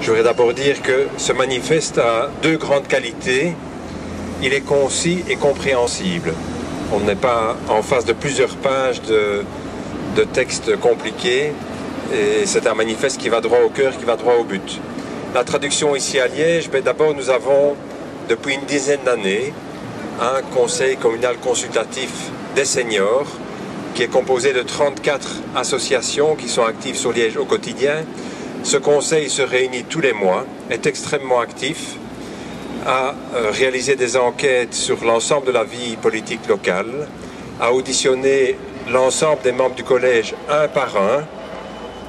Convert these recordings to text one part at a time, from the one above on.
Je voudrais d'abord dire que ce manifeste a deux grandes qualités. Il est concis et compréhensible. On n'est pas en face de plusieurs pages de textes compliqués. Et c'est un manifeste qui va droit au cœur, qui va droit au but. La traduction ici à Liège, d'abord nous avons depuis une dizaine d'années un conseil communal consultatif des seniors qui est composé de 34 associations qui sont actives sur Liège au quotidien. Ce conseil se réunit tous les mois, est extrêmement actif, a réalisé des enquêtes sur l'ensemble de la vie politique locale, a auditionné l'ensemble des membres du collège un par un,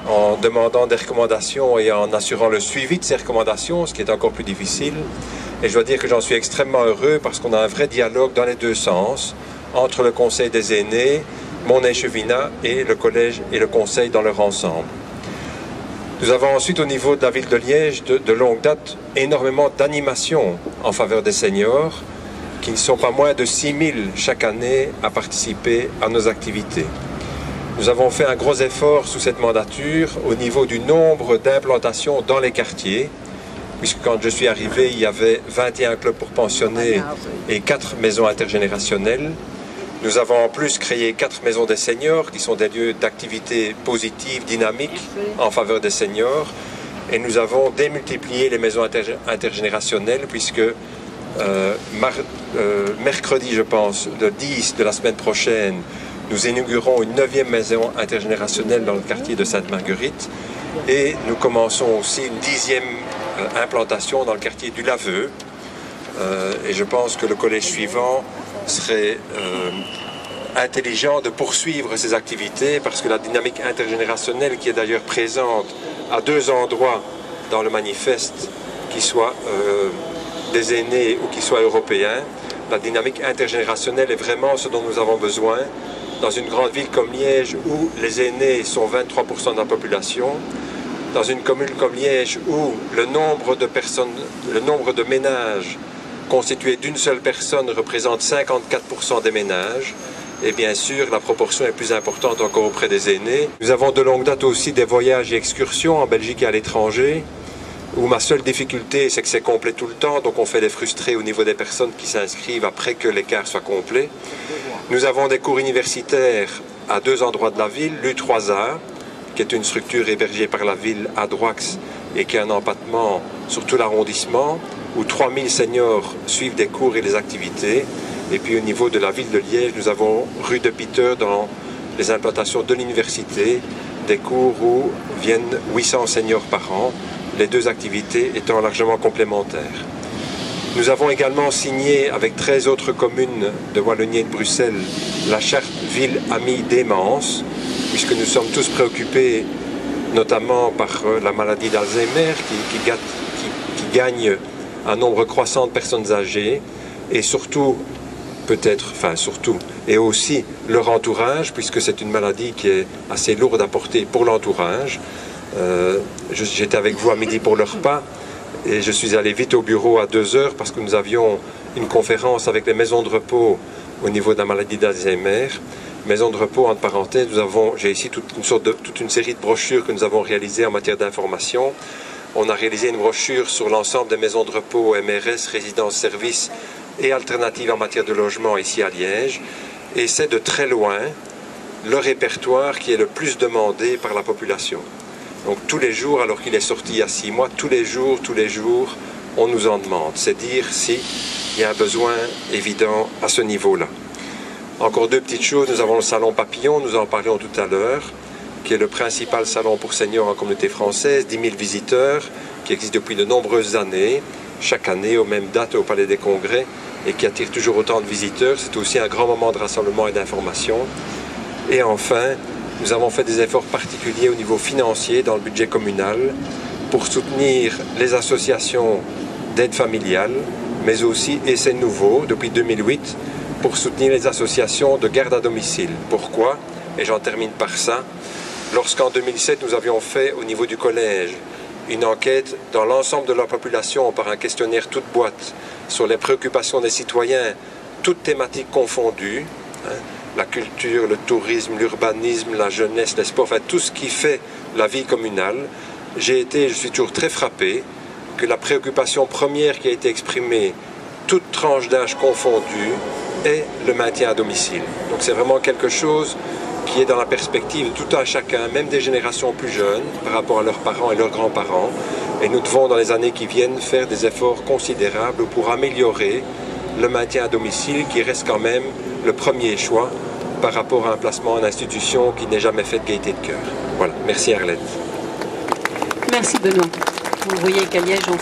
en demandant des recommandations et en assurant le suivi de ces recommandations, ce qui est encore plus difficile. Et je dois dire que j'en suis extrêmement heureux parce qu'on a un vrai dialogue dans les deux sens, entre le conseil des aînés, Montnay-Chevinat et le collège et le conseil dans leur ensemble. Nous avons ensuite au niveau de la ville de Liège, de longue date, énormément d'animations en faveur des seniors, qui ne sont pas moins de 6 000 chaque année à participer à nos activités. Nous avons fait un gros effort sous cette mandature au niveau du nombre d'implantations dans les quartiers, puisque quand je suis arrivé, il y avait 21 clubs pour pensionnés et 4 maisons intergénérationnelles. Nous avons en plus créé 4 maisons des seniors, qui sont des lieux d'activité positive, dynamique, en faveur des seniors. Et nous avons démultiplié les maisons intergénérationnelles, puisque mercredi, je pense, le 10 de la semaine prochaine, nous inaugurons une 9e maison intergénérationnelle dans le quartier de Sainte-Marguerite. Et nous commençons aussi une 10e implantation dans le quartier du Laveu. Et je pense que le collège suivant serait intelligent de poursuivre ces activités parce que la dynamique intergénérationnelle qui est d'ailleurs présente à 2 endroits dans le manifeste, qui soit des aînés ou qui soit européens, la dynamique intergénérationnelle est vraiment ce dont nous avons besoin dans une grande ville comme Liège où les aînés sont 23% de la population, dans une commune comme Liège où le nombre de ménages constitués d'une seule personne représente 54% des ménages, et bien sûr la proportion est plus importante encore auprès des aînés. Nous avons de longue date aussi des voyages et excursions en Belgique et à l'étranger, où ma seule difficulté c'est que c'est complet tout le temps, donc on fait des frustrés au niveau des personnes qui s'inscrivent après que l'écart soit complet. Nous avons des cours universitaires à 2 endroits de la ville, l'U3A, qui est une structure hébergée par la ville à Droix et qui a un empattement sur tout l'arrondissement, où 3000 seniors suivent des cours et des activités. Et puis au niveau de la ville de Liège, nous avons rue de Peter dans les implantations de l'université, des cours où viennent 800 seniors par an, les 2 activités étant largement complémentaires. Nous avons également signé avec 13 autres communes de Wallonie et de Bruxelles la charte Ville Amie Démence, puisque nous sommes tous préoccupés notamment par la maladie d'Alzheimer qui gagne un nombre croissant de personnes âgées et surtout, et aussi leur entourage, puisque c'est une maladie qui est assez lourde à porter pour l'entourage. J'étais avec vous à midi pour le repas et je suis allé vite au bureau à 2 heures parce que nous avions une conférence avec les maisons de repos au niveau de la maladie d'Alzheimer. Maison de repos, entre parenthèses, j'ai ici toute une série de brochures que nous avons réalisées en matière d'information. On a réalisé une brochure sur l'ensemble des maisons de repos, MRS, résidences-services et alternatives en matière de logement ici à Liège. Et c'est de très loin le répertoire qui est le plus demandé par la population. Donc tous les jours, alors qu'il est sorti il y a 6 mois, tous les jours, on nous en demande. C'est dire s'il y a un besoin évident à ce niveau-là. Encore 2 petites choses, nous avons le salon Papillon, nous en parlions tout à l'heure, qui est le principal salon pour seniors en communauté française, 10 000 visiteurs, qui existe depuis de nombreuses années, chaque année aux mêmes dates au Palais des Congrès, et qui attire toujours autant de visiteurs. C'est aussi un grand moment de rassemblement et d'information. Et enfin, nous avons fait des efforts particuliers au niveau financier dans le budget communal pour soutenir les associations d'aide familiale, mais aussi, et c'est nouveau, depuis 2008, pour soutenir les associations de garde à domicile. Pourquoi? Et j'en termine par ça. Lorsqu'en 2007, nous avions fait au niveau du collège une enquête dans l'ensemble de la population par un questionnaire toute boîte sur les préoccupations des citoyens, toutes thématiques confondues, la culture, le tourisme, l'urbanisme, la jeunesse, les sports, enfin tout ce qui fait la vie communale, je suis toujours très frappé que la préoccupation première qui a été exprimée, toute tranche d'âge confondue, est le maintien à domicile. Donc c'est vraiment quelque chose qui est dans la perspective de tout un chacun, même des générations plus jeunes, par rapport à leurs parents et leurs grands-parents. Et nous devons, dans les années qui viennent, faire des efforts considérables pour améliorer le maintien à domicile, qui reste quand même le premier choix par rapport à un placement en institution qui n'est jamais fait de gaieté de cœur. Voilà. Merci Arlette. Merci Benoît. Vous voyez qu'à Liège, on